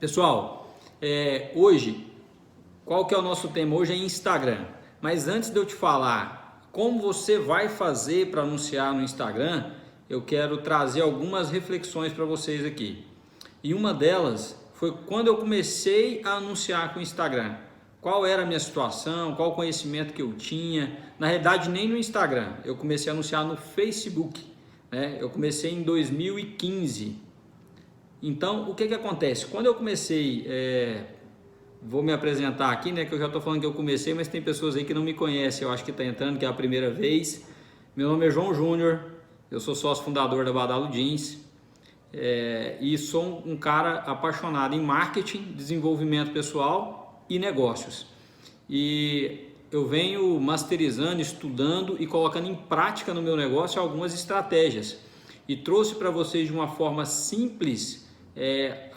Pessoal, hoje, qual que é o nosso tema? Hoje é Instagram. Mas antes de eu te falar como você vai fazer para anunciar no Instagram, eu quero trazer algumas reflexões para vocês aqui. E uma delas foi quando eu comecei a anunciar com o Instagram. Qual era a minha situação, qual o conhecimento que eu tinha. Na realidade, nem no Instagram, eu comecei a anunciar no Facebook, né? Eu comecei em 2015. Então, o que acontece? Quando eu comecei, vou me apresentar aqui, né? Que eu já estou falando que eu comecei, mas tem pessoas aí que não me conhecem, eu acho que está entrando, que é a primeira vez. Meu nome é João Júnior, eu sou sócio fundador da Badalo Jeans e sou um cara apaixonado em marketing, desenvolvimento pessoal e negócios. E eu venho masterizando, estudando e colocando em prática no meu negócio algumas estratégias. E trouxe para vocês de uma forma simples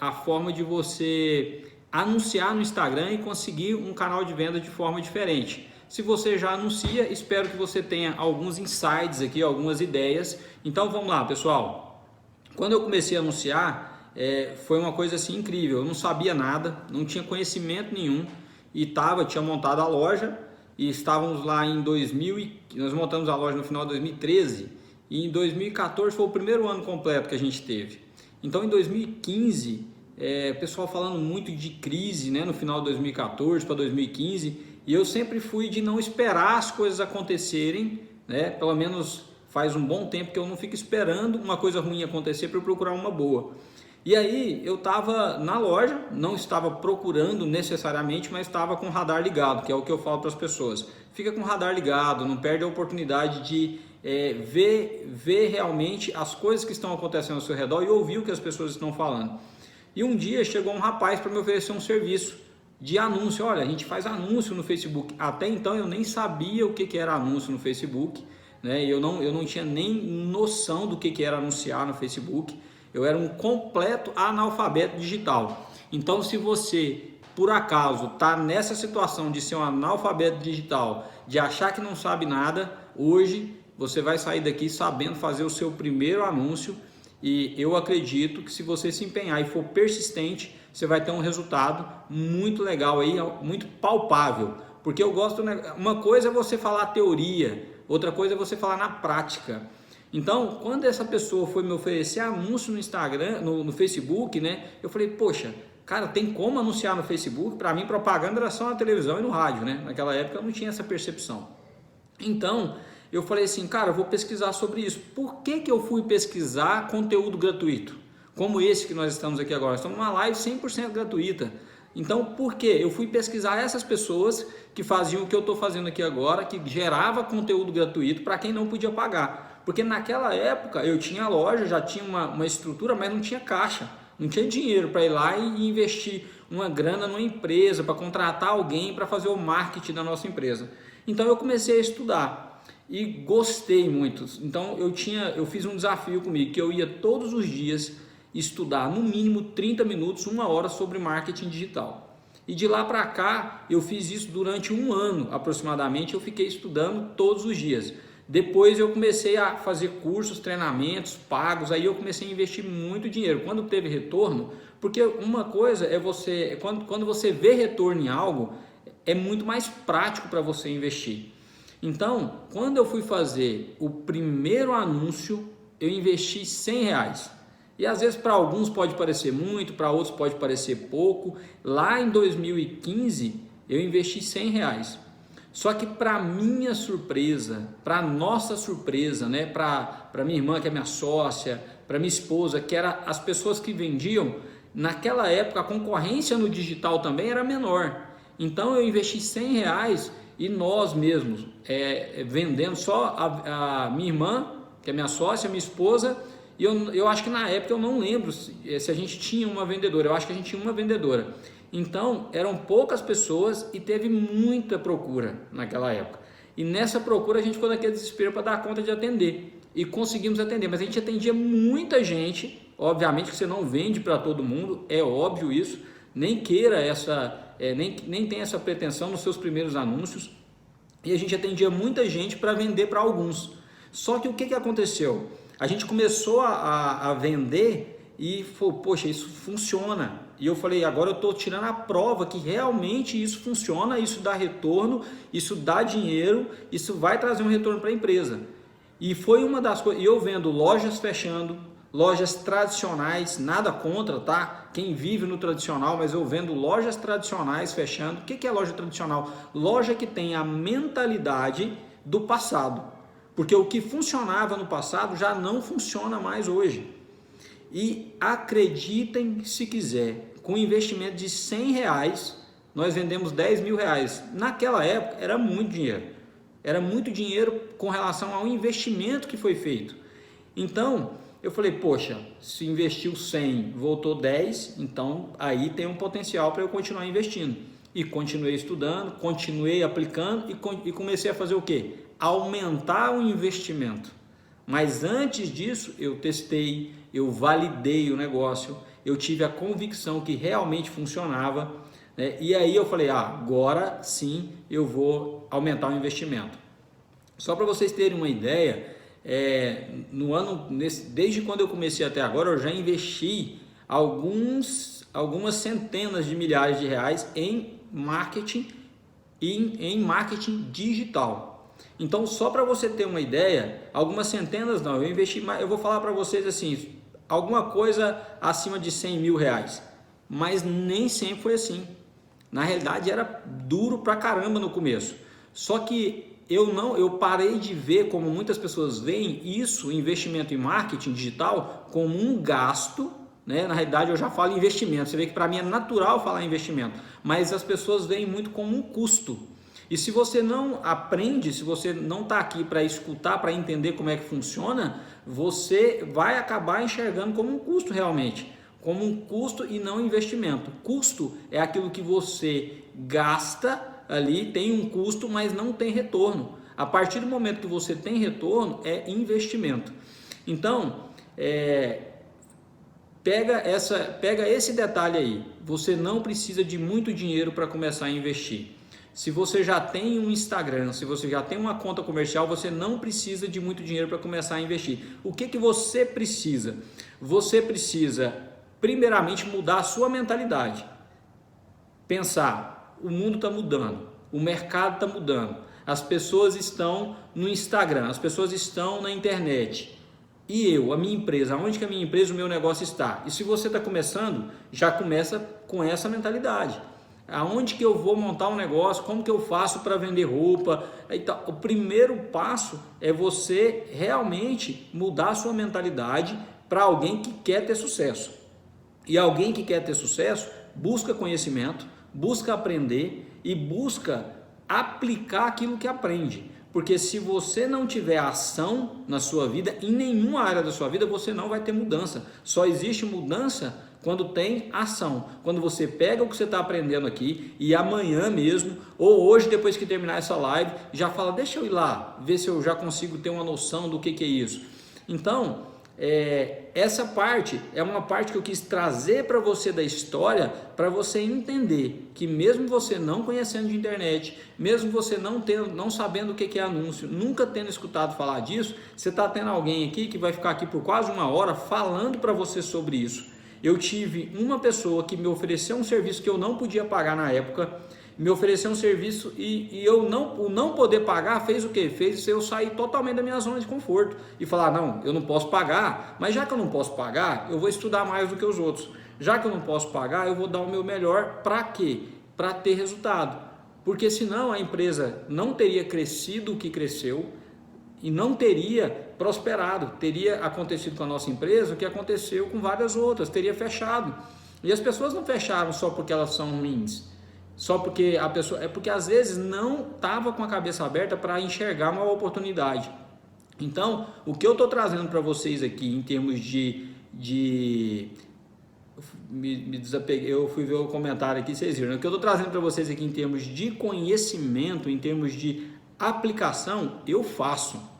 a forma de você anunciar no Instagram e conseguir um canal de venda de forma diferente. Se você já anuncia, espero que você tenha alguns insights aqui, algumas ideias. Então vamos lá, pessoal. Quando eu comecei a anunciar, foi uma coisa assim incrível. Eu não sabia nada, não tinha conhecimento nenhum e tinha montado a loja e estávamos lá em nós montamos a loja no final de 2013 e em 2014 foi o primeiro ano completo que a gente teve. Então em 2015, o pessoal falando muito de crise, né, no final de 2014 para 2015, e eu sempre fui de não esperar as coisas acontecerem, né? Pelo menos faz um bom tempo que eu não fico esperando uma coisa ruim acontecer para eu procurar uma boa. E aí eu estava na loja, não estava procurando necessariamente, mas estava com o radar ligado, que é o que eu falo para as pessoas. Fica com o radar ligado, não perde a oportunidade de ver realmente as coisas que estão acontecendo ao seu redor e ouvir o que as pessoas estão falando. E um dia chegou um rapaz para me oferecer um serviço de anúncio. Olha, a gente faz anúncio no Facebook. Até então eu nem sabia o que era anúncio no Facebook, né? Eu não tinha nem noção do que era anunciar no Facebook. Eu era um completo analfabeto digital. Então, se você, por acaso, está nessa situação de ser um analfabeto digital, de achar que não sabe nada, hoje você vai sair daqui sabendo fazer o seu primeiro anúncio. E eu acredito que se você se empenhar e for persistente, você vai ter um resultado muito legal aí, muito palpável. Porque eu gosto, uma coisa é você falar teoria, outra coisa é você falar na prática. Então, quando essa pessoa foi me oferecer anúncio no Instagram, no Facebook, né? Eu falei, poxa, cara, tem como anunciar no Facebook? Para mim, propaganda era só na televisão e no rádio, né? Naquela época eu não tinha essa percepção. Então, eu falei assim, cara, eu vou pesquisar sobre isso. Por que eu fui pesquisar conteúdo gratuito? Como esse que nós estamos aqui agora. Estamos numa live 100% gratuita. Então, por quê? Eu fui pesquisar essas pessoas que faziam o que eu estou fazendo aqui agora, que gerava conteúdo gratuito para quem não podia pagar. Porque naquela época eu tinha loja, já tinha uma estrutura, mas não tinha caixa. Não tinha dinheiro para ir lá e investir uma grana numa empresa, para contratar alguém para fazer o marketing da nossa empresa. Então eu comecei a estudar. E gostei muito. Então eu fiz um desafio comigo, que eu ia todos os dias estudar no mínimo 30 minutos, 1 hora sobre marketing digital. E de lá para cá eu fiz isso durante 1 ano aproximadamente, eu fiquei estudando todos os dias. Depois eu comecei a fazer cursos, treinamentos pagos, aí eu comecei a investir muito dinheiro. Quando teve retorno, porque uma coisa é quando você vê retorno em algo, é muito mais prático para você investir. Então, quando eu fui fazer o primeiro anúncio, eu investi R$100. E às vezes para alguns pode parecer muito, para outros pode parecer pouco. Lá em 2015, eu investi R$100. Só que para minha surpresa, para nossa surpresa, né? Para minha irmã, que é minha sócia, para minha esposa, que eram as pessoas que vendiam, naquela época a concorrência no digital também era menor. Então eu investi R$100 e nós mesmos, vendendo só a minha irmã, que é minha sócia, minha esposa, e eu acho que na época eu não lembro se a gente tinha uma vendedora, eu acho que a gente tinha uma vendedora. Então eram poucas pessoas e teve muita procura naquela época. E nessa procura a gente ficou naquele desespero para dar conta de atender. E conseguimos atender, mas a gente atendia muita gente. Obviamente que você não vende para todo mundo, é óbvio isso, nem queira nem tem essa pretensão nos seus primeiros anúncios. E a gente atendia muita gente para vender para alguns. Só que o que aconteceu? A gente começou a vender e falou, poxa, isso funciona. E eu falei, agora eu estou tirando a prova que realmente isso funciona, isso dá retorno, isso dá dinheiro, isso vai trazer um retorno para a empresa. E foi uma das coisas, e eu vendo lojas fechando, lojas tradicionais, nada contra, tá? Quem vive no tradicional, mas eu vendo lojas tradicionais fechando. O que é loja tradicional? Loja que tem a mentalidade do passado. Porque o que funcionava no passado já não funciona mais hoje. E acreditem se quiser, com investimento de R$100, nós vendemos R$10.000. Naquela época era muito dinheiro. Era muito dinheiro com relação ao investimento que foi feito. Então, eu falei, poxa, se investiu 100, voltou 10, então aí tem um potencial para eu continuar investindo. E continuei estudando, continuei aplicando e comecei a fazer o quê? Aumentar o investimento. Mas antes disso, eu testei, eu validei o negócio, eu tive a convicção que realmente funcionava, né? E aí eu falei, agora sim eu vou aumentar o investimento. Só para vocês terem uma ideia, desde quando eu comecei até agora, eu já investi algumas centenas de milhares de reais em marketing e em marketing digital. Então, só para você ter uma ideia, algumas centenas não, eu investi, eu vou falar para vocês assim, alguma coisa acima de R$100.000, mas nem sempre foi assim. Na realidade era duro pra caramba no começo. Só que eu parei de ver, como muitas pessoas veem isso, investimento em marketing digital, como um gasto, né? Na realidade eu já falo investimento, você vê que para mim é natural falar investimento, mas as pessoas veem muito como um custo. E se você não aprende, se você não está aqui para escutar, para entender como é que funciona, você vai acabar enxergando como um custo realmente, como um custo e não investimento. Custo é aquilo que você gasta ali, tem um custo, mas não tem retorno. A partir do momento que você tem retorno, é investimento. Então, pega esse detalhe aí. Você não precisa de muito dinheiro para começar a investir. Se você já tem um Instagram, se você já tem uma conta comercial, você não precisa de muito dinheiro para começar a investir. O que você precisa? Você precisa, primeiramente, mudar a sua mentalidade. Pensar, o mundo está mudando, o mercado está mudando, as pessoas estão no Instagram, as pessoas estão na internet. E a minha empresa, onde que a minha empresa, o meu negócio está? E se você está começando, já começa com essa mentalidade. Aonde que eu vou montar um negócio, como que eu faço para vender roupa? Então, o primeiro passo é você realmente mudar a sua mentalidade para alguém que quer ter sucesso. E alguém que quer ter sucesso busca conhecimento, busca aprender e busca aplicar aquilo que aprende. Porque se você não tiver ação na sua vida, em nenhuma área da sua vida, você não vai ter mudança. Só existe mudança quando tem ação, quando você pega o que você está aprendendo aqui e amanhã mesmo, ou hoje depois que terminar essa live, já fala, deixa eu ir lá, ver se eu já consigo ter uma noção do que é isso. Então, essa parte é uma parte que eu quis trazer para você da história, para você entender que mesmo você não conhecendo de internet, mesmo você não sabendo o que é anúncio, nunca tendo escutado falar disso, você está tendo alguém aqui que vai ficar aqui por quase 1 hora falando para você sobre isso. Eu tive uma pessoa que me ofereceu um serviço que eu não podia pagar na época, me ofereceu um serviço e o não poder pagar fez o quê? Fez eu sair totalmente da minha zona de conforto e falar, não, eu não posso pagar, mas já que eu não posso pagar, eu vou estudar mais do que os outros. Já que eu não posso pagar, eu vou dar o meu melhor para quê? Para ter resultado. Porque senão a empresa não teria crescido o que cresceu, e não teria prosperado, teria acontecido com a nossa empresa o que aconteceu com várias outras, teria fechado. E as pessoas não fecharam só porque elas são ruins, só porque a pessoa, porque às vezes não estava com a cabeça aberta para enxergar uma oportunidade. Então, o que eu estou trazendo para vocês aqui em termos me desapeguei, eu fui ver o comentário aqui, vocês viram, o que eu estou trazendo para vocês aqui em termos de conhecimento, em termos de aplicação, eu faço.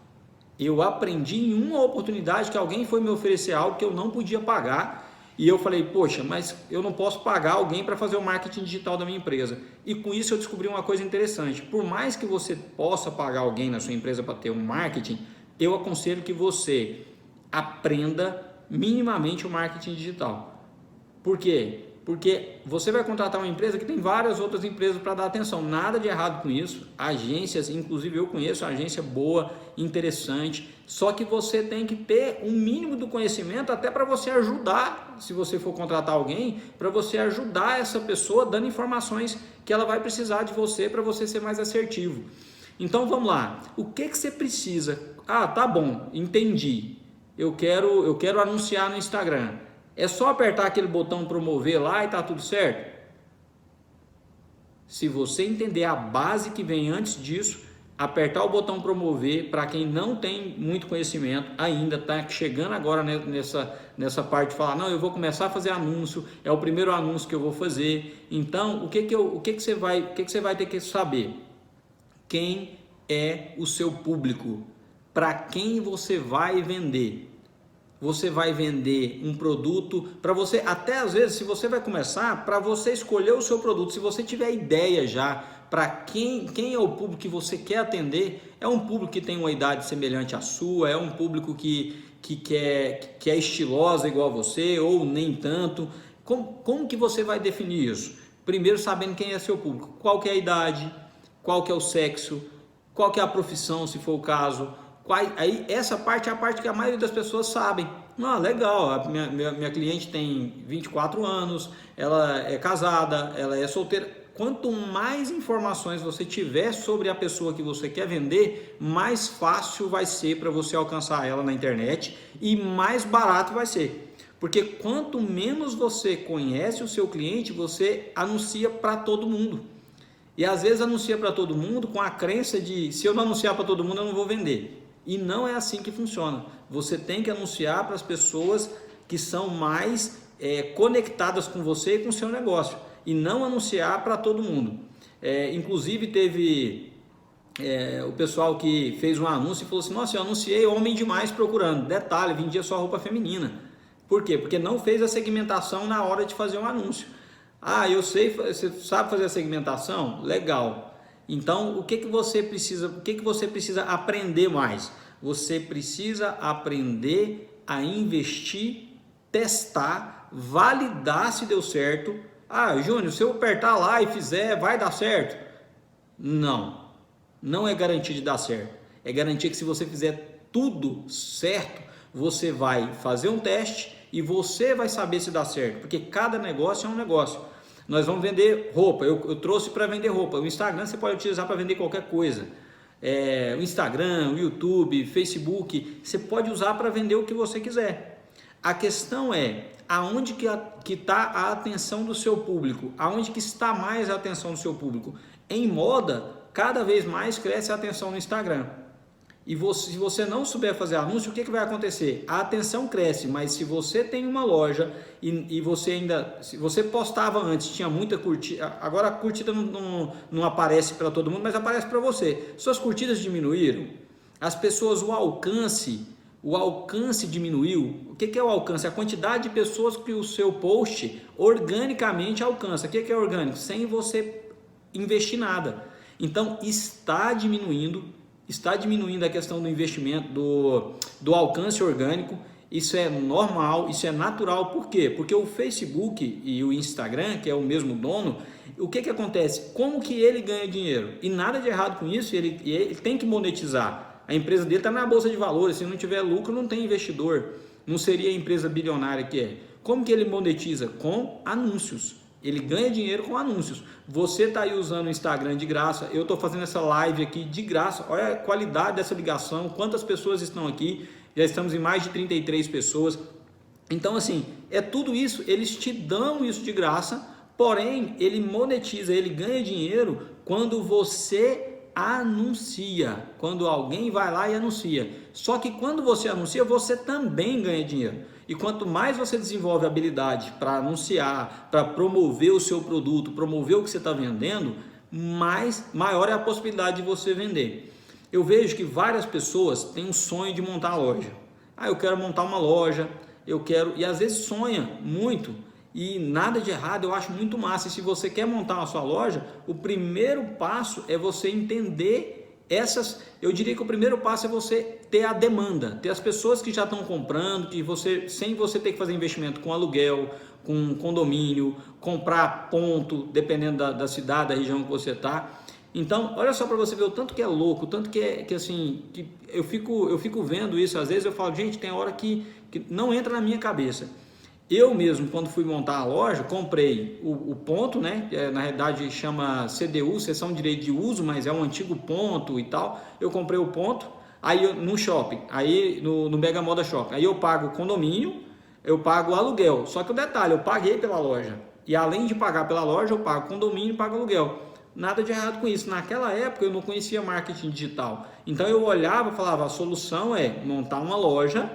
Eu aprendi em uma oportunidade que alguém foi me oferecer algo que eu não podia pagar e eu falei, poxa, mas eu não posso pagar alguém para fazer o marketing digital da minha empresa. E com isso eu descobri uma coisa interessante. Por mais que você possa pagar alguém na sua empresa para ter um marketing, eu aconselho que você aprenda minimamente o marketing digital. Por quê? Porque você vai contratar uma empresa que tem várias outras empresas para dar atenção, nada de errado com isso, agências, inclusive eu conheço uma agência boa, interessante, só que você tem que ter um mínimo do conhecimento até para você ajudar, se você for contratar alguém, para você ajudar essa pessoa dando informações que ela vai precisar de você para você ser mais assertivo. Então vamos lá, o que você precisa? Ah, tá bom, entendi, eu quero anunciar no Instagram. É só apertar aquele botão promover lá e tá tudo certo? Se você entender a base que vem antes disso, apertar o botão promover, para quem não tem muito conhecimento, ainda está chegando agora nessa parte de falar, não, eu vou começar a fazer anúncio, é o primeiro anúncio que eu vou fazer. Então, o que você vai ter que saber? Quem é o seu público? Para quem você vai vender? Você vai vender um produto para você, até às vezes, se você vai começar, para você escolher o seu produto, se você tiver ideia já para quem é o público que você quer atender, é um público que tem uma idade semelhante à sua, é um público que é estilosa igual a você ou nem tanto. Como que você vai definir isso? Primeiro sabendo quem é seu público, qual que é a idade, qual que é o sexo, qual que é a profissão, se for o caso. Aí essa parte é a parte que a maioria das pessoas sabem. Ah, legal, a minha cliente tem 24 anos, ela é casada, ela é solteira. Quanto mais informações você tiver sobre a pessoa que você quer vender, mais fácil vai ser para você alcançar ela na internet e mais barato vai ser. Porque quanto menos você conhece o seu cliente, você anuncia para todo mundo. E às vezes anuncia para todo mundo com a crença de, se eu não anunciar para todo mundo, eu não vou vender. E não é assim que funciona. Você tem que anunciar para as pessoas que são mais conectadas com você e com o seu negócio. E não anunciar para todo mundo. Inclusive teve o pessoal que fez um anúncio e falou assim, nossa, eu anunciei homem demais procurando. Detalhe, vendia só roupa feminina. Por quê? Porque não fez a segmentação na hora de fazer um anúncio. Ah, eu sei, você sabe fazer a segmentação? Legal. Então, o que você precisa aprender mais? Você precisa aprender a investir, testar, validar se deu certo. Ah, Júnior, se eu apertar lá e fizer, vai dar certo? Não, não é garantia de dar certo. É garantia que se você fizer tudo certo, você vai fazer um teste e você vai saber se dá certo, porque cada negócio é um negócio. Nós vamos vender roupa, eu trouxe para vender roupa. O Instagram você pode utilizar para vender qualquer coisa. O Instagram, o YouTube, Facebook, você pode usar para vender o que você quiser. A questão é, aonde que está a atenção do seu público? Aonde que está mais a atenção do seu público? Em moda, cada vez mais cresce a atenção no Instagram. E se você não souber fazer anúncio, o que vai acontecer? A atenção cresce, mas se você tem uma loja e se você postava antes, tinha muita curtida, agora a curtida não aparece para todo mundo, mas aparece para você. Suas curtidas diminuíram, as pessoas, o alcance diminuiu. O que é o alcance? A quantidade de pessoas que o seu post organicamente alcança. O que é orgânico? Sem você investir nada. Então está diminuindo a questão do investimento, do alcance orgânico. Isso é normal, isso é natural. Por quê? Porque o Facebook e o Instagram, que é o mesmo dono, o que acontece? Como que ele ganha dinheiro? E nada de errado com isso, ele tem que monetizar. A empresa dele está na bolsa de valores, se não tiver lucro não tem investidor, não seria a empresa bilionária que é. Como que ele monetiza? Com anúncios. Ele ganha dinheiro com anúncios. Você está aí usando o Instagram de graça, eu estou fazendo essa live aqui de graça, olha a qualidade dessa ligação, quantas pessoas estão aqui, já estamos em mais de 33 pessoas. Então assim, é tudo isso, eles te dão isso de graça, porém ele monetiza, ele ganha dinheiro quando você anuncia, quando alguém vai lá e anuncia. Só que quando você anuncia, você também ganha dinheiro. E quanto mais você desenvolve habilidade para anunciar, para promover o seu produto, promover o que você está vendendo, maior é a possibilidade de você vender. Eu vejo que várias pessoas têm um sonho de montar a loja. Ah, eu quero montar uma loja, e às vezes sonha muito, e nada de errado, eu acho muito massa. E se você quer montar a sua loja, o primeiro passo é você entender Eu diria que o primeiro passo é você ter a demanda, ter as pessoas que já estão comprando, sem você ter que fazer investimento com aluguel, com condomínio, comprar ponto, dependendo da cidade, da região que você está. Então, olha só para você ver o tanto que é louco, o tanto que assim, que eu fico vendo isso, às vezes eu falo, gente, tem hora que não entra na minha cabeça. Eu mesmo, quando fui montar a loja, comprei o ponto, né? Na realidade chama CDU, Cessão de Direito de Uso, mas é um antigo ponto e tal. Eu comprei o ponto, aí no shopping, aí no Mega Moda Shopping. Aí eu pago o condomínio, eu pago o aluguel. Só que o detalhe, eu paguei pela loja. E além de pagar pela loja, eu pago condomínio e pago aluguel. Nada de errado com isso. Naquela época eu não conhecia marketing digital. Então eu olhava e falava, a solução é montar uma loja,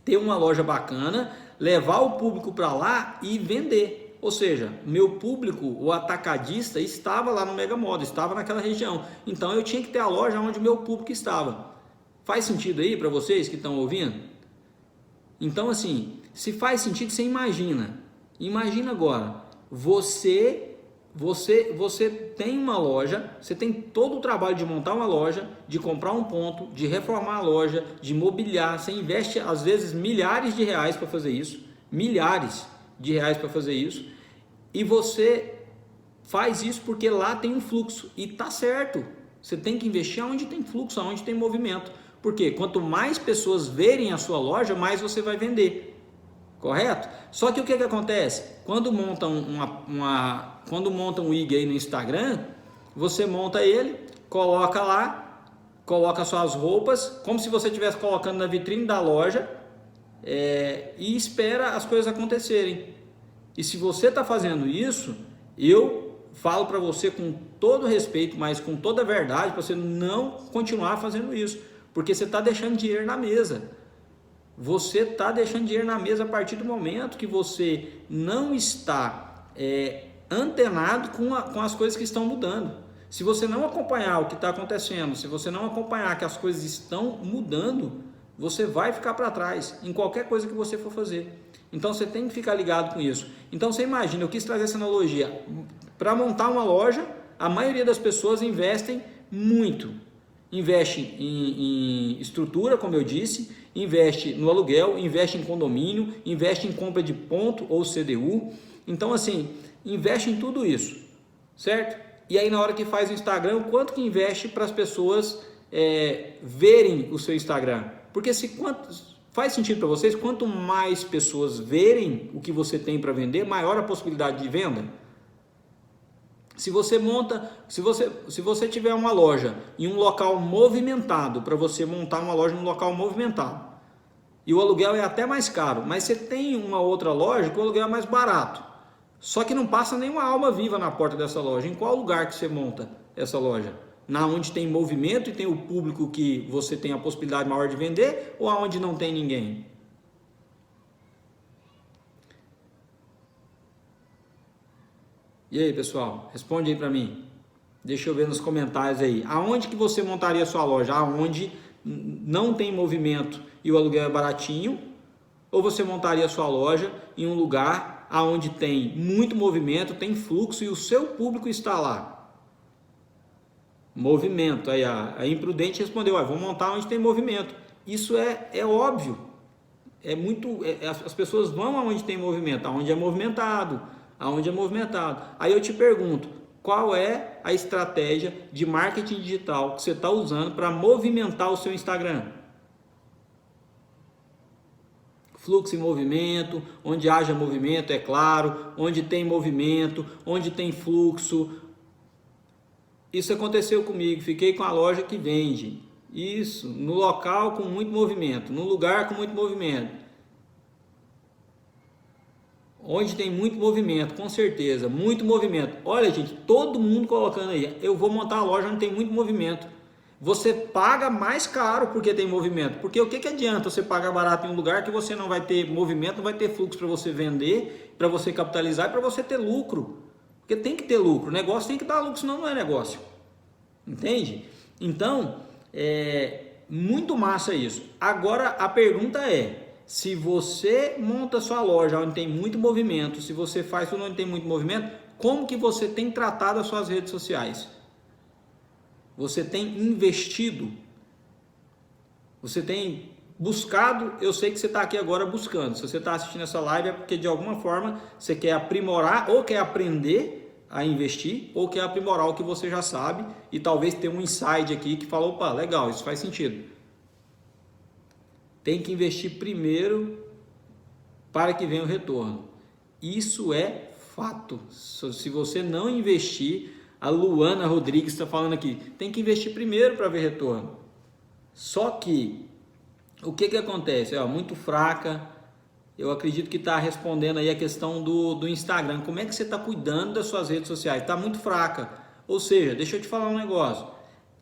ter uma loja bacana, levar o público para lá e vender. Ou seja, meu público, o atacadista, estava lá no Mega Moda, estava naquela região. Então eu tinha que ter a loja onde meu público estava. Faz sentido aí para vocês que estão ouvindo? Então assim, se faz sentido, você imagina. Imagina agora, você tem uma loja, você tem todo o trabalho de montar uma loja, de comprar um ponto, de reformar a loja, de mobiliar, você investe às vezes milhares de reais para fazer isso, e você faz isso porque lá tem um fluxo, e tá certo, você tem que investir onde tem fluxo, onde tem movimento, porque quanto mais pessoas verem a sua loja, mais você vai vender. Correto? Só que o que acontece? Quando montam um IG aí no Instagram, você monta ele, coloca lá, coloca suas roupas, como se você estivesse colocando na vitrine da loja, e espera as coisas acontecerem. E se você está fazendo isso, eu falo para você com todo respeito, mas com toda a verdade, para você não continuar fazendo isso, porque você está deixando dinheiro na mesa. Você está deixando dinheiro na mesa a partir do momento que você não está antenado com as coisas que estão mudando. Se você não acompanhar o que está acontecendo, se você não acompanhar que as coisas estão mudando, você vai ficar para trás em qualquer coisa que você for fazer. Então você tem que ficar ligado com isso. Então você imagina, eu quis trazer essa analogia. Para montar uma loja, a maioria das pessoas investem muito. Investe em estrutura, como eu disse, investe no aluguel, investe em condomínio, investe em compra de ponto ou CDU. Então assim, investe em tudo isso, certo? E aí na hora que faz o Instagram, o quanto que investe para as pessoas verem o seu Instagram? Porque faz sentido para vocês, quanto mais pessoas verem o que você tem para vender, maior a possibilidade de venda. Se você tiver uma loja em um local movimentado, para você montar uma loja num local movimentado, e o aluguel é até mais caro, mas você tem uma outra loja que o aluguel é mais barato, só que não passa nenhuma alma viva na porta dessa loja. Em qual lugar que você monta essa loja? Na onde tem movimento e tem o público que você tem a possibilidade maior de vender, ou aonde não tem ninguém? E aí, pessoal, responde aí para mim. Deixa eu ver nos comentários aí. Aonde que você montaria a sua loja? Aonde não tem movimento e o aluguel é baratinho? Ou você montaria a sua loja em um lugar aonde tem muito movimento, tem fluxo e o seu público está lá? Movimento. Aí a Imprudente respondeu, vou montar onde tem movimento. Isso é óbvio. As pessoas vão aonde tem movimento, aonde é movimentado. Aí eu te pergunto, qual é a estratégia de marketing digital que você está usando para movimentar o seu Instagram? Fluxo e movimento, onde haja movimento, é claro, onde tem movimento, onde tem fluxo. Isso aconteceu comigo, fiquei com a loja que vende. Isso, no local com muito movimento, no lugar com muito movimento. Onde tem muito movimento, com certeza, muito movimento. Olha, gente, todo mundo colocando aí, eu vou montar a loja onde tem muito movimento. Você paga mais caro porque tem movimento. Porque o que adianta você pagar barato em um lugar que você não vai ter movimento, não vai ter fluxo para você vender, para você capitalizar e para você ter lucro. Porque tem que ter lucro, o negócio tem que dar lucro, senão não é negócio. Entende? Então, muito massa isso. Agora a pergunta é, se você monta sua loja onde tem muito movimento, se você faz tudo onde tem muito movimento, como que você tem tratado as suas redes sociais? Você tem investido? Você tem buscado? Eu sei que você está aqui agora buscando. Se você está assistindo essa live é porque de alguma forma você quer aprimorar ou quer aprender a investir ou quer aprimorar o que você já sabe e talvez tenha um insight aqui que falou, opa, legal, isso faz sentido. Tem que investir primeiro para que venha o retorno. Isso é fato. Se você não investir, a Luana Rodrigues está falando aqui, tem que investir primeiro para ver retorno. Só que, o que acontece? Muito fraca, eu acredito que está respondendo aí a questão do Instagram. Como é que você está cuidando das suas redes sociais? Está muito fraca. Ou seja, deixa eu te falar um negócio.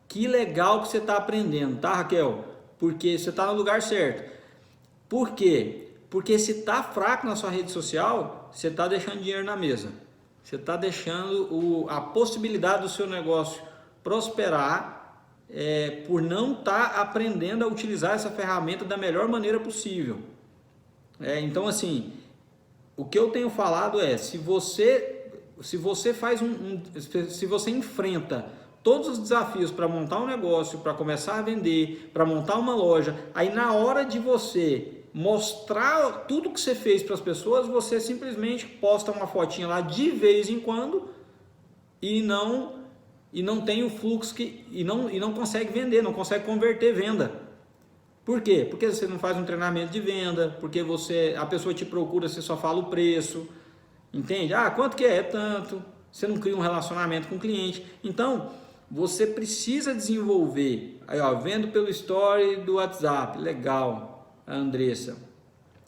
Que legal que você está aprendendo, tá, Raquel? Porque você está no lugar certo. Por quê? Porque se está fraco na sua rede social, você está deixando dinheiro na mesa. Você está deixando a possibilidade do seu negócio prosperar por não estar aprendendo a utilizar essa ferramenta da melhor maneira possível. Então, assim, o que eu tenho falado é, se você faz se você enfrenta todos os desafios para montar um negócio, para começar a vender, para montar uma loja, aí na hora de você mostrar tudo que você fez para as pessoas, você simplesmente posta uma fotinha lá de vez em quando e não tem o fluxo e não consegue vender, não consegue converter venda. Por quê? Porque você não faz um treinamento de venda, porque a pessoa te procura, você só fala o preço, entende? Quanto que é? É tanto. Você não cria um relacionamento com o cliente. Então, você precisa desenvolver, vendo pelo story do WhatsApp, legal, a Andressa.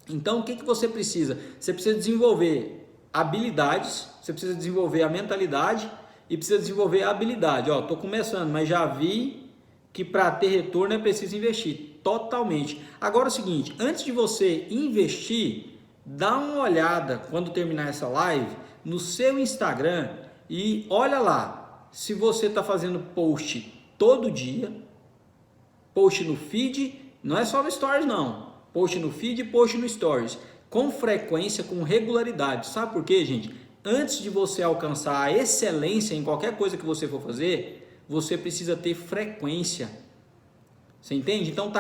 Então, o que você precisa? Você precisa desenvolver habilidades, você precisa desenvolver a mentalidade e precisa desenvolver a habilidade. Estou começando, mas já vi que para ter retorno é preciso investir totalmente. Agora é o seguinte, antes de você investir, dá uma olhada quando terminar essa live no seu Instagram e olha lá se você está fazendo post todo dia, post no feed, não é só no stories não, post no feed e post no stories, com frequência, com regularidade. Sabe por quê, gente? Antes de você alcançar a excelência em qualquer coisa que você for fazer, você precisa ter frequência. Você entende? Então,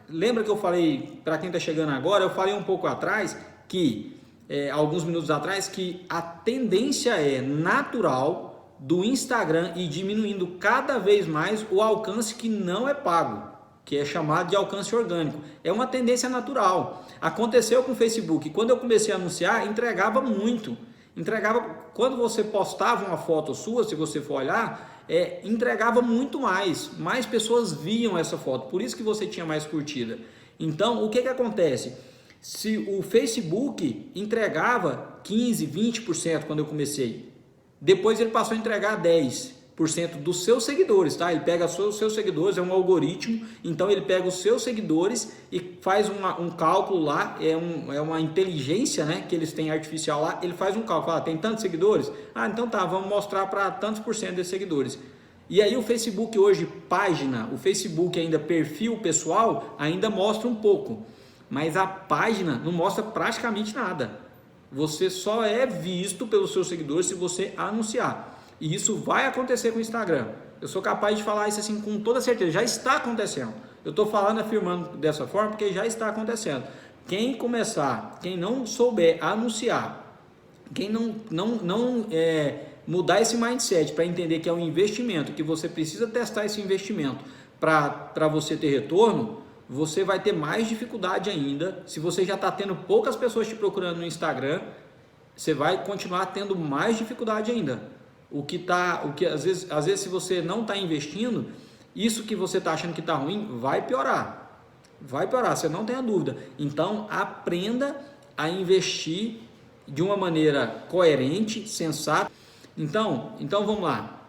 lembra que eu falei, para quem está chegando agora, eu falei um pouco atrás, alguns minutos atrás, que a tendência é natural do Instagram ir diminuindo cada vez mais o alcance que não é pago, que é chamado de alcance orgânico. É uma tendência natural. Aconteceu com o Facebook. Quando eu comecei a anunciar, entregava muito. Quando você postava uma foto sua, se você for olhar, entregava muito mais pessoas viam essa foto, por isso que você tinha mais curtida. Então, o que acontece? Se o Facebook entregava 15, 20% quando eu comecei, depois ele passou a entregar 10% dos seus seguidores, tá? Ele pega os seus seguidores, é um algoritmo, então ele pega os seus seguidores e faz um cálculo lá, é uma inteligência, né, que eles têm artificial lá, ele faz um cálculo, tem tantos seguidores? Então tá, vamos mostrar para tantos por cento desses seguidores. E aí o Facebook hoje, o Facebook ainda perfil pessoal, ainda mostra um pouco, mas a página não mostra praticamente nada. Você só é visto pelos seus seguidores se você anunciar. E isso vai acontecer com o Instagram. Eu sou capaz de falar isso assim com toda certeza. Já está acontecendo. Eu estou falando, afirmando dessa forma porque já está acontecendo. Quem não souber anunciar, quem não mudar esse mindset para entender que é um investimento, que você precisa testar esse investimento para você ter retorno, você vai ter mais dificuldade ainda. Se você já está tendo poucas pessoas te procurando no Instagram, você vai continuar tendo mais dificuldade ainda. Às vezes se você não está investindo, isso que você está achando que está ruim vai piorar, você não tenha dúvida. Então aprenda a investir de uma maneira coerente, sensata. Então vamos lá,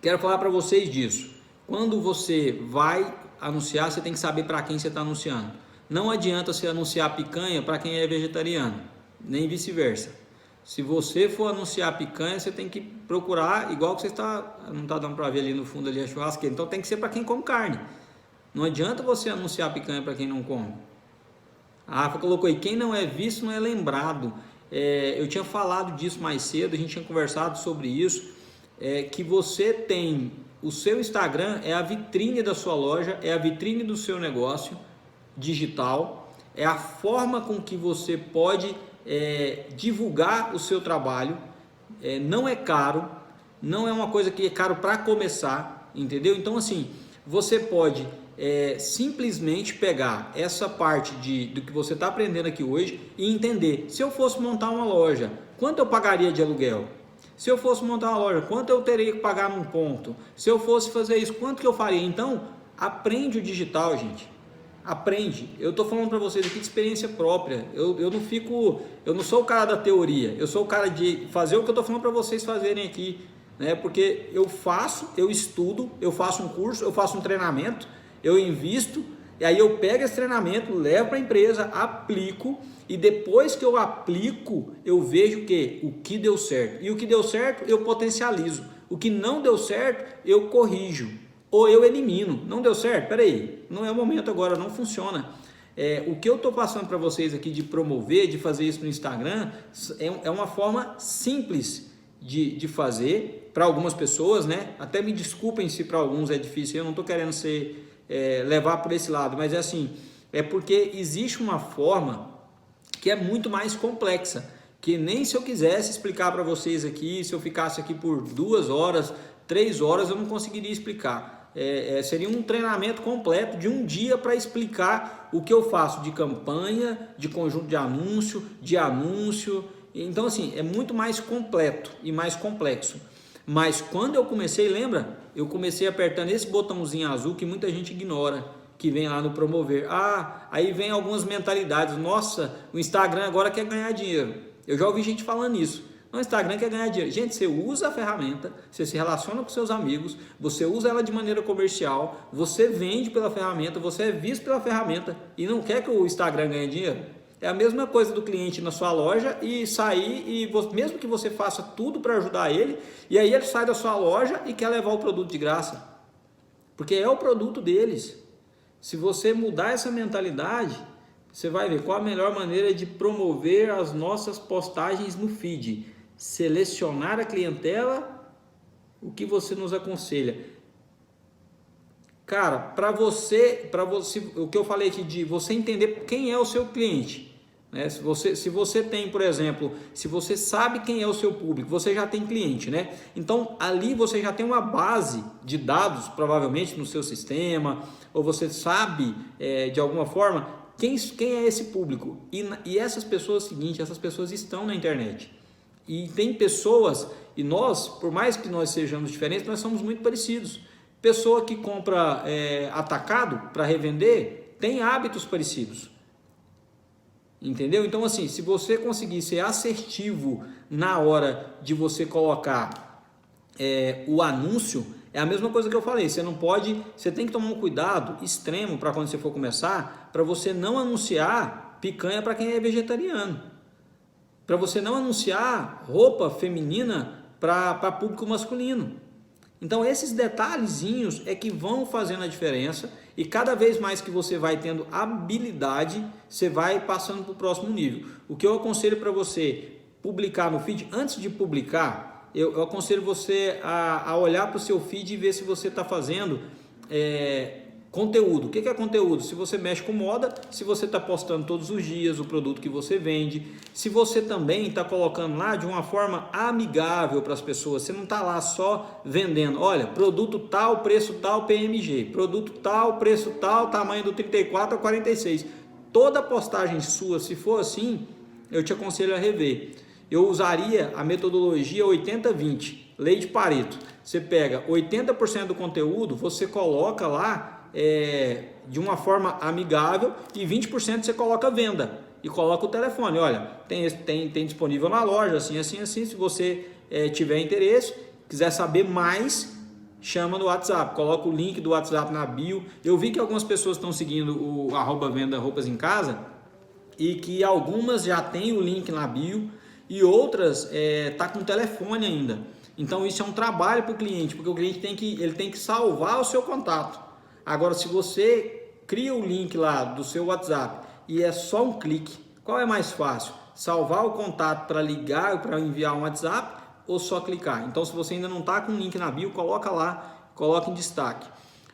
quero falar para vocês disso. Quando você vai anunciar, você tem que saber para quem você está anunciando. Não adianta você anunciar picanha para quem é vegetariano, nem vice-versa. Se você for anunciar picanha, você tem que procurar, igual que não está dando para ver ali no fundo ali a churrasqueira, então tem que ser para quem come carne. Não adianta você anunciar picanha para quem não come. A Rafa colocou aí, quem não é visto não é lembrado. Eu tinha falado disso mais cedo, a gente tinha conversado sobre isso, que você tem o seu Instagram é a vitrine da sua loja, é a vitrine do seu negócio digital, é a forma com que você pode divulgar o seu trabalho. Não é caro, não é uma coisa que é caro para começar, entendeu? Então assim, você pode simplesmente pegar essa parte do que você está aprendendo aqui hoje e entender, se eu fosse montar uma loja, quanto eu pagaria de aluguel? Se eu fosse montar uma loja, quanto eu teria que pagar num ponto? Se eu fosse fazer isso, quanto que eu faria? Então, aprende o digital, gente. Aprende. Eu estou falando para vocês aqui de experiência própria. Eu não sou o cara da teoria. Eu sou o cara de fazer o que eu estou falando para vocês fazerem aqui, né? Porque eu estudo, eu faço um curso, eu faço um treinamento, eu invisto, e aí eu pego esse treinamento, levo para a empresa, aplico, e depois que eu aplico, eu vejo o que deu certo. E o que deu certo, eu potencializo. O que não deu certo, eu corrijo. Ou eu elimino. Não deu certo? Peraí, não é o momento agora, não funciona. O que eu estou passando para vocês aqui de promover, de fazer isso no Instagram, é uma forma simples de fazer para algumas pessoas, né? Até me desculpem se para alguns é difícil, eu não estou querendo levar por esse lado, mas é assim, é porque existe uma forma que é muito mais complexa, que nem se eu quisesse explicar para vocês aqui, se eu ficasse aqui por 2 horas, 3 horas, eu não conseguiria explicar. Seria um treinamento completo de um dia para explicar o que eu faço de campanha, de conjunto de anúncio. Então assim, é muito mais completo e mais complexo. Mas quando eu comecei, lembra? Eu comecei apertando esse botãozinho azul que muita gente ignora, que vem lá no promover. Aí vem algumas mentalidades. Nossa, o Instagram agora quer ganhar dinheiro. Eu já ouvi gente falando isso. O Instagram quer ganhar dinheiro. Gente, você usa a ferramenta, você se relaciona com seus amigos, você usa ela de maneira comercial, você vende pela ferramenta, você é visto pela ferramenta e não quer que o Instagram ganhe dinheiro. É a mesma coisa do cliente na sua loja e sair, mesmo que você faça tudo para ajudar ele, e aí ele sai da sua loja e quer levar o produto de graça. Porque é o produto deles. Se você mudar essa mentalidade, você vai ver qual a melhor maneira de promover as nossas postagens no feed. Selecionar a clientela, o que você nos aconselha? Cara, para você, o que eu falei aqui de você entender quem é o seu cliente, né? Se você tem, por exemplo, se você sabe quem é o seu público, você já tem cliente, né? Então ali você já tem uma base de dados, provavelmente no seu sistema, ou você sabe de alguma forma quem é esse público. E essas pessoas, seguinte, essas pessoas estão na internet. E tem pessoas, e nós, por mais que nós sejamos diferentes, nós somos muito parecidos. Pessoa que compra atacado para revender tem hábitos parecidos. Entendeu? Então assim, se você conseguir ser assertivo na hora de você colocar o anúncio, é a mesma coisa que eu falei, você tem que tomar um cuidado extremo para quando você for começar, para você não anunciar picanha para quem é vegetariano, para você não anunciar roupa feminina para público masculino. Então esses detalhezinhos é que vão fazendo a diferença, e cada vez mais que você vai tendo habilidade, você vai passando para o próximo nível. O que eu aconselho para você publicar no feed, antes de publicar, eu aconselho você a olhar para o seu feed e ver se você está fazendo conteúdo. O que é conteúdo? Se você mexe com moda, se você está postando todos os dias o produto que você vende, se você também está colocando lá de uma forma amigável para as pessoas, você não está lá só vendendo, olha, produto tal, preço tal, PMG, produto tal, preço tal, tamanho do 34 ao 46. Toda postagem sua, se for assim, eu te aconselho a rever. Eu usaria a metodologia 80-20, lei de Pareto. Você pega 80% do conteúdo, você coloca lá de uma forma amigável, e 20% você coloca venda e coloca o telefone. Olha, tem disponível na loja, assim, assim, assim. Se você tiver interesse, quiser saber mais, chama no WhatsApp, coloca o link do WhatsApp na bio. Eu vi que algumas pessoas estão seguindo o @venda roupas em casa, e que algumas já tem o link na bio e outras tá com o telefone ainda. Então isso é um trabalho para o cliente, porque o cliente tem que salvar o seu contato. Agora, se você cria o link lá do seu WhatsApp e é só um clique, qual é mais fácil? Salvar o contato para ligar ou para enviar um WhatsApp, ou só clicar? Então, se você ainda não está com o link na bio, coloca lá, coloque em destaque.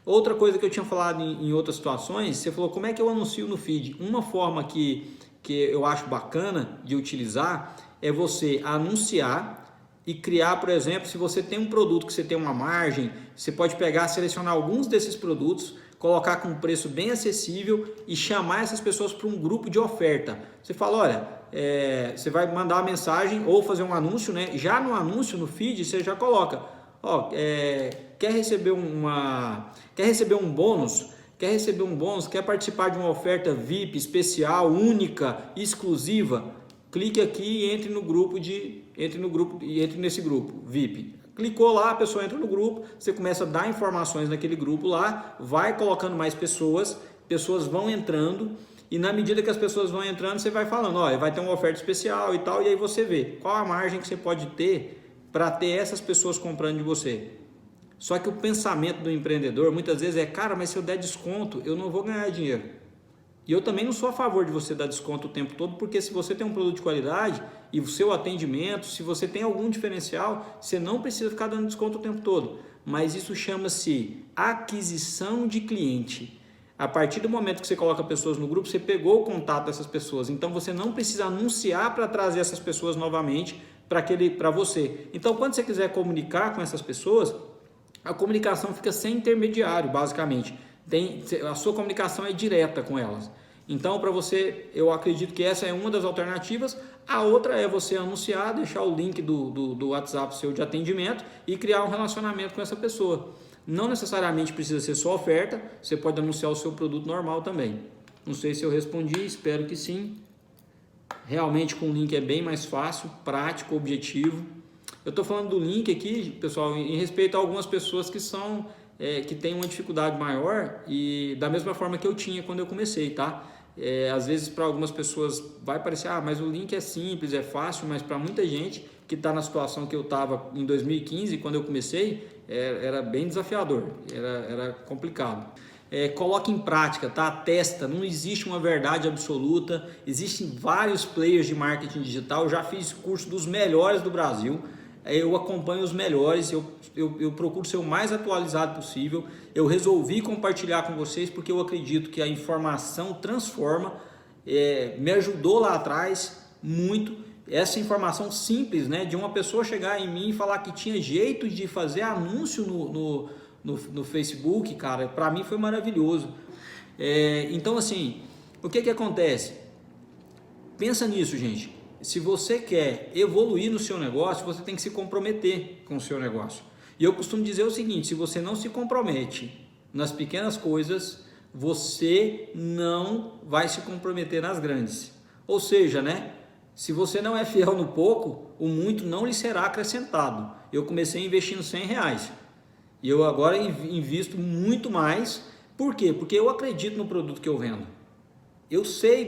Outra coisa que eu tinha falado em outras situações, você falou como é que eu anuncio no feed. Uma forma que eu acho bacana de utilizar é você anunciar e criar, por exemplo, se você tem um produto que você tem uma margem, você pode pegar, selecionar alguns desses produtos, colocar com um preço bem acessível e chamar essas pessoas para um grupo de oferta. Você fala, olha, você vai mandar uma mensagem ou fazer um anúncio, né? Já no anúncio, no feed, você já coloca, ó, quer receber um bônus? Quer participar de uma oferta VIP especial, única, exclusiva? Clique aqui e entre nesse grupo VIP. Clicou lá, a pessoa entra no grupo, você começa a dar informações naquele grupo lá, vai colocando mais pessoas vão entrando e na medida que as pessoas vão entrando, você vai falando, olha, vai ter uma oferta especial e tal, e aí você vê qual a margem que você pode ter para ter essas pessoas comprando de você. Só que o pensamento do empreendedor muitas vezes é, cara, mas se eu der desconto, eu não vou ganhar dinheiro. E eu também não sou a favor de você dar desconto o tempo todo, porque se você tem um produto de qualidade e o seu atendimento, se você tem algum diferencial, você não precisa ficar dando desconto o tempo todo. Mas isso chama-se aquisição de cliente. A partir do momento que você coloca pessoas no grupo, você pegou o contato dessas pessoas. Então você não precisa anunciar para trazer essas pessoas novamente para você. Então quando você quiser comunicar com essas pessoas, a comunicação fica sem intermediário, basicamente. A sua comunicação é direta com elas. Então, para você, eu acredito que essa é uma das alternativas. A outra é você anunciar, deixar o link do WhatsApp seu de atendimento e criar um relacionamento com essa pessoa. Não necessariamente precisa ser só oferta, você pode anunciar o seu produto normal também. Não sei se eu respondi, espero que sim. Realmente com o link é bem mais fácil, prático, objetivo. Eu estou falando do link aqui, pessoal, em respeito a algumas pessoas que têm uma dificuldade maior e da mesma forma que eu tinha quando eu comecei, tá? Às vezes para algumas pessoas vai parecer, mas o link é simples, é fácil, mas para muita gente que está na situação que eu estava em 2015, quando eu comecei, era bem desafiador, era complicado. Coloque em prática, tá? Testa, não existe uma verdade absoluta, existem vários players de marketing digital, eu já fiz curso dos melhores do Brasil, eu acompanho os melhores, eu procuro ser o mais atualizado possível. Eu resolvi compartilhar com vocês porque eu acredito que a informação transforma, me ajudou lá atrás muito. Essa informação simples, né, de uma pessoa chegar em mim e falar que tinha jeito de fazer anúncio no Facebook, cara, para mim foi maravilhoso. Então assim, o que acontece? Pensa nisso, gente. Se você quer evoluir no seu negócio, você tem que se comprometer com o seu negócio. E eu costumo dizer o seguinte, se você não se compromete nas pequenas coisas, você não vai se comprometer nas grandes. Ou seja, né? Se você não é fiel no pouco, o muito não lhe será acrescentado. Eu comecei investindo R$100 e eu agora invisto muito mais. Por quê? Porque eu acredito no produto que eu vendo. Eu sei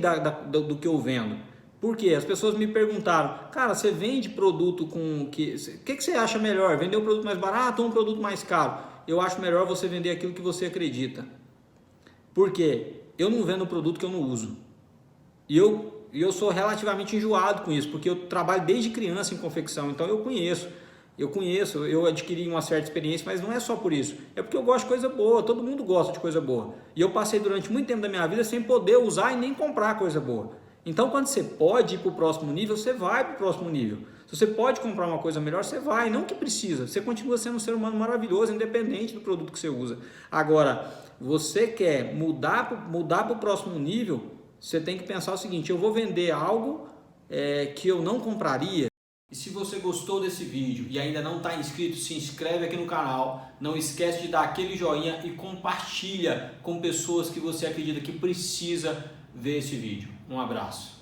do que eu vendo. Por quê? As pessoas me perguntaram, cara, você vende produto com... O que você acha melhor? Vender um produto mais barato ou um produto mais caro? Eu acho melhor você vender aquilo que você acredita. Por quê? Eu não vendo um produto que eu não uso. E eu sou relativamente enjoado com isso, porque eu trabalho desde criança em confecção, então eu conheço, eu adquiri uma certa experiência, mas não é só por isso, é porque eu gosto de coisa boa, todo mundo gosta de coisa boa. E eu passei durante muito tempo da minha vida sem poder usar e nem comprar coisa boa. Então, quando você pode ir para o próximo nível, você vai para o próximo nível. Se você pode comprar uma coisa melhor, você vai, não que precisa. Você continua sendo um ser humano maravilhoso, independente do produto que você usa. Agora, você quer mudar para o próximo nível, você tem que pensar o seguinte, eu vou vender algo que eu não compraria. E se você gostou desse vídeo e ainda não está inscrito, se inscreve aqui no canal. Não esquece de dar aquele joinha e compartilha com pessoas que você acredita que precisa ver esse vídeo. Um abraço.